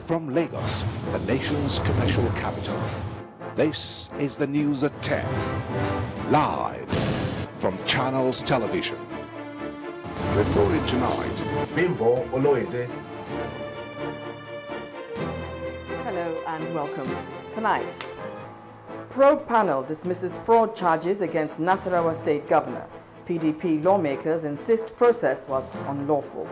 From Lagos, the nation's commercial capital, this is the news at 10, live from Channels Television. Reported tonight, Bimbo Oloyede. Hello and welcome. Tonight, probe panel dismisses fraud charges against Nasarawa State Governor. PDP lawmakers insist process was unlawful.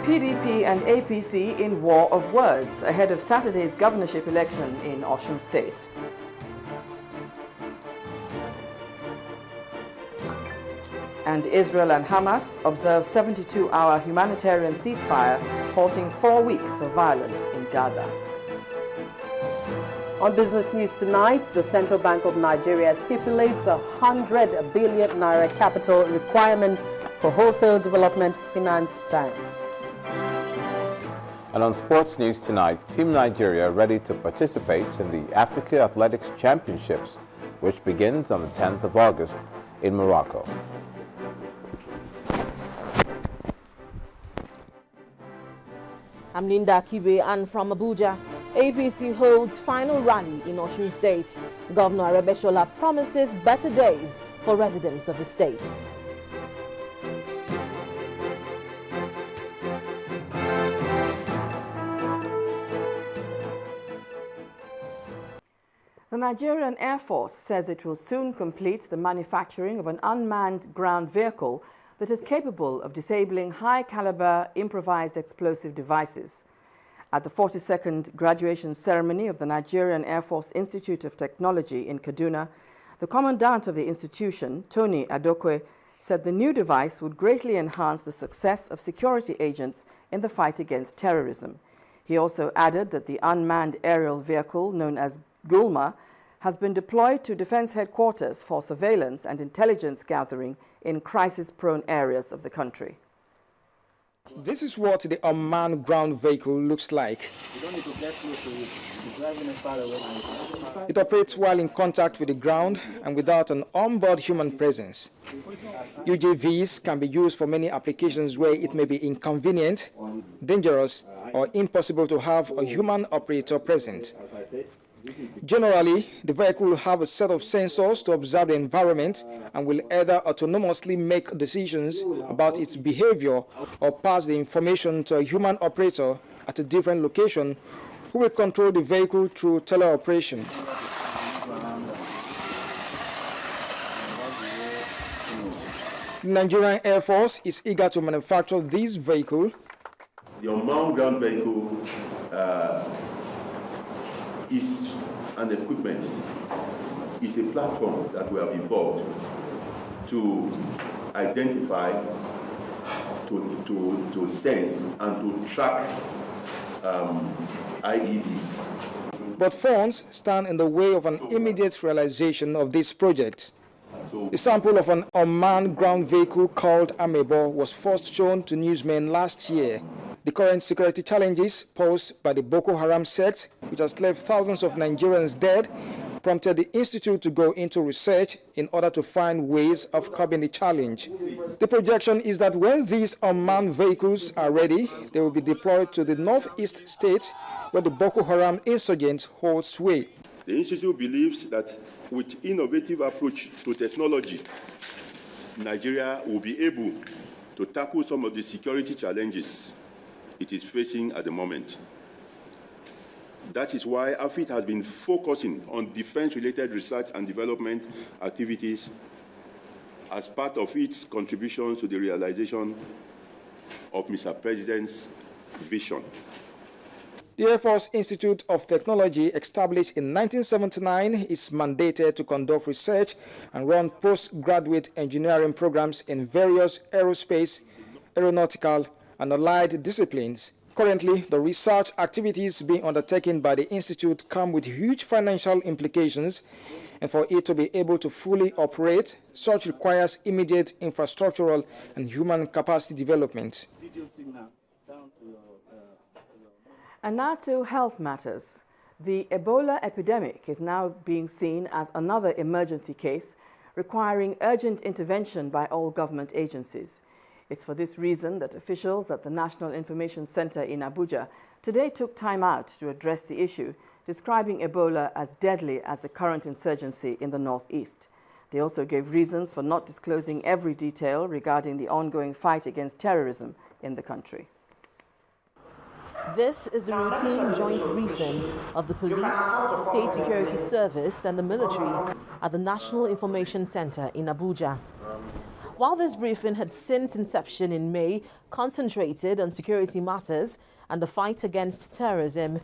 PDP and APC in war of words ahead of Saturday's governorship election in Osun State. And Israel and Hamas observe 72-hour humanitarian ceasefire, halting 4 weeks of violence in Gaza. On business news tonight, the Central Bank of Nigeria stipulates a 100 billion naira capital requirement for wholesale development finance banks. And on sports news tonight, Team Nigeria ready to participate in the Africa Athletics Championships, which begins on the 10th of August in Morocco. I'm Linda Kibe, and from Abuja, APC holds final rally in Osun State. Governor Arebeshola promises better days for residents of the state. The Nigerian Air Force says it will soon complete the manufacturing of an unmanned ground vehicle that is capable of disabling high-caliber improvised explosive devices. At the 42nd graduation ceremony of the Nigerian Air Force Institute of Technology in Kaduna, the commandant of the institution, Tony Adokwe, said the new device would greatly enhance the success of security agents in the fight against terrorism. He also added that the unmanned aerial vehicle, known as Gulma, has been deployed to Defense Headquarters for surveillance and intelligence gathering in crisis-prone areas of the country. This is what the unmanned ground vehicle looks like. You don't need to get close to it. You're driving it far away. It operates while in contact with the ground and without an onboard human presence. UGVs can be used for many applications where it may be inconvenient, dangerous, or impossible to have a human operator present. Generally, the vehicle will have a set of sensors to observe the environment and will either autonomously make decisions about its behavior or pass the information to a human operator at a different location who will control the vehicle through teleoperation. The Nigerian Air Force is eager to manufacture this vehicle. The unmanned ground vehicle is an equipment, is a platform that we have evolved to identify, to sense, and to track IEDs. But funds stand in the way of an immediate realization of this project. The sample of an unmanned ground vehicle called Amebo was first shown to newsmen last year. The current security challenges posed by the Boko Haram sect, which has left thousands of Nigerians dead, prompted the institute to go into research in order to find ways of curbing the challenge. The projection is that when these unmanned vehicles are ready, they will be deployed to the northeast state where the Boko Haram insurgents hold sway. The institute believes that with innovative approach to technology, Nigeria will be able to tackle some of the security challenges it is facing at the moment. That is why AFIT has been focusing on defense-related research and development activities as part of its contributions to the realization of Mr. President's vision. The Air Force Institute of Technology, established in 1979, is mandated to conduct research and run postgraduate engineering programs in various aerospace, aeronautical, and allied disciplines. Currently, the research activities being undertaken by the Institute come with huge financial implications, and for it to be able to fully operate, such requires immediate infrastructural and human capacity development. And now to health matters. The Ebola epidemic is now being seen as another emergency case requiring urgent intervention by all government agencies. It's for this reason that officials at the National Information Center in Abuja today took time out to address the issue, describing Ebola as deadly as the current insurgency in the northeast. They also gave reasons for not disclosing every detail regarding the ongoing fight against terrorism in the country. This is a routine joint briefing of the police, state security service and the military at the National Information Center in Abuja. While this briefing had since inception in May concentrated on security matters and the fight against terrorism,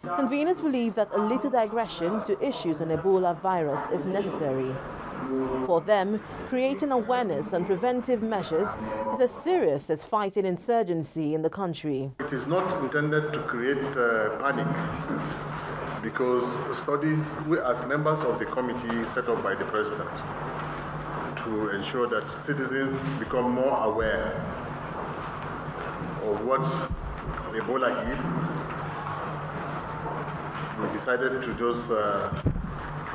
conveners believe that a little digression to issues on Ebola virus is necessary. For them, creating awareness and preventive measures is as serious as fighting insurgency in the country. It is not intended to create panic, because studies, we as members of the committee set up by the President to ensure that citizens become more aware of what Ebola is, we decided to just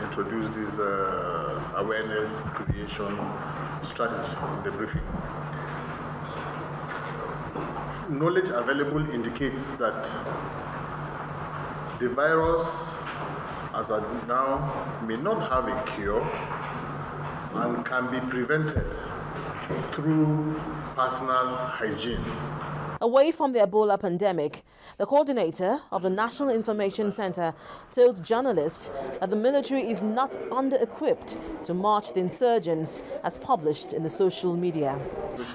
introduce this awareness creation strategy in the briefing. Knowledge available indicates that the virus, as of now, may not have a cure and can be prevented through personal hygiene. Away from the Ebola pandemic, the coordinator of the National Information Center told journalists that the military is not under-equipped to march the insurgents as published in the social media.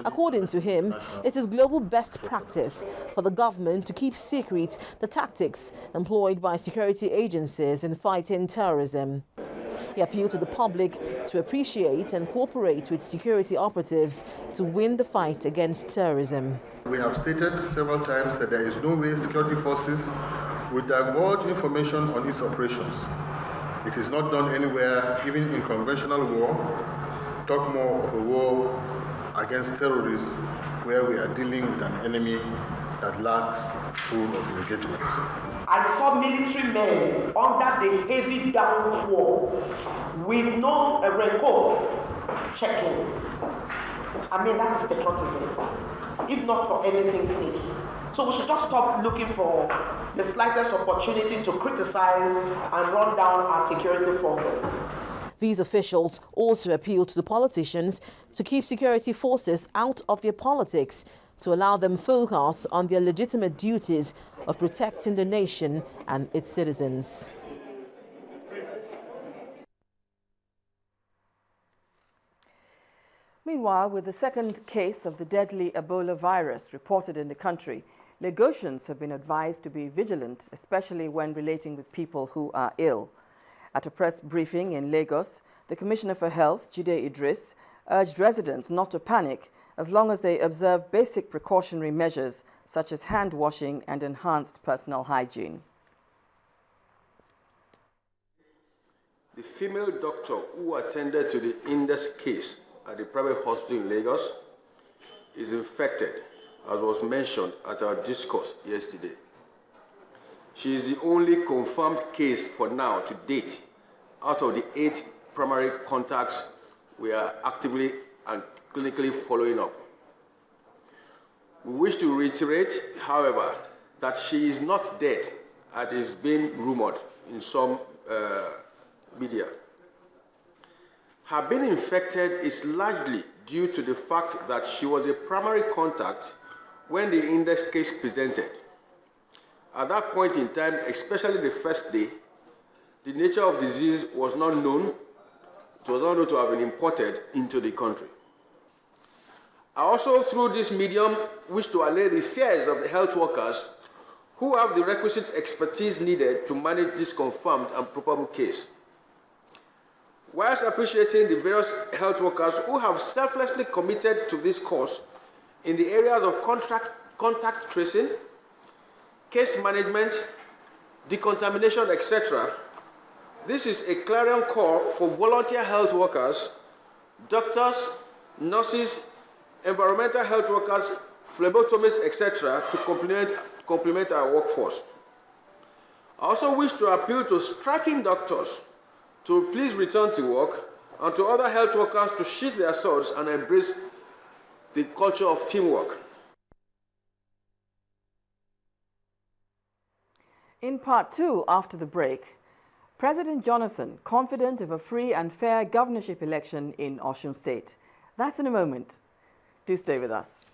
According to him, it is global best practice for the government to keep secret the tactics employed by security agencies in fighting terrorism. He appealed to the public to appreciate and cooperate with security operatives to win the fight against terrorism. We have stated several times that there is no way security forces will divulge information on its operations. It is not done anywhere, even in conventional war. Talk more of a war against terrorists where we are dealing with an enemy that lacks full of engagement. I saw military men under the heavy downpour with no raincoat checking. I mean, that is patriotism, if not for anything sake. So we should just stop looking for the slightest opportunity to criticize and run down our security forces. These officials also appealed to the politicians to keep security forces out of their politics, to allow them focus on their legitimate duties of protecting the nation and its citizens. Meanwhile, with the second case of the deadly Ebola virus reported in the country, Lagosians have been advised to be vigilant, especially when relating with people who are ill. At a press briefing in Lagos, the Commissioner for Health, Jide Idris, urged residents not to panic as long as they observe basic precautionary measures such as hand washing and enhanced personal hygiene. The female doctor who attended to the index case at the private hospital in Lagos is infected, as was mentioned at our discourse yesterday. She is the only confirmed case for now to date out of the 8 primary contacts we are actively and clinically following up. We wish to reiterate, however, that she is not dead, as is being rumored in some media. Her being infected is largely due to the fact that she was a primary contact when the index case presented. At that point in time, especially the first day, the nature of disease was not known. It was not known to have been imported into the country. I also, through this medium, wish to allay the fears of the health workers who have the requisite expertise needed to manage this confirmed and probable case. Whilst appreciating the various health workers who have selflessly committed to this cause in the areas of contact tracing, case management, decontamination, etc., this is a clarion call for volunteer health workers, doctors, nurses, environmental health workers, phlebotomists, etc., to complement our workforce. I also wish to appeal to striking doctors to please return to work, and to other health workers to sheath their swords and embrace the culture of teamwork. In part 2, after the break, President Jonathan confident of a free and fair governorship election in Osun State. That's in a moment. Do stay with us.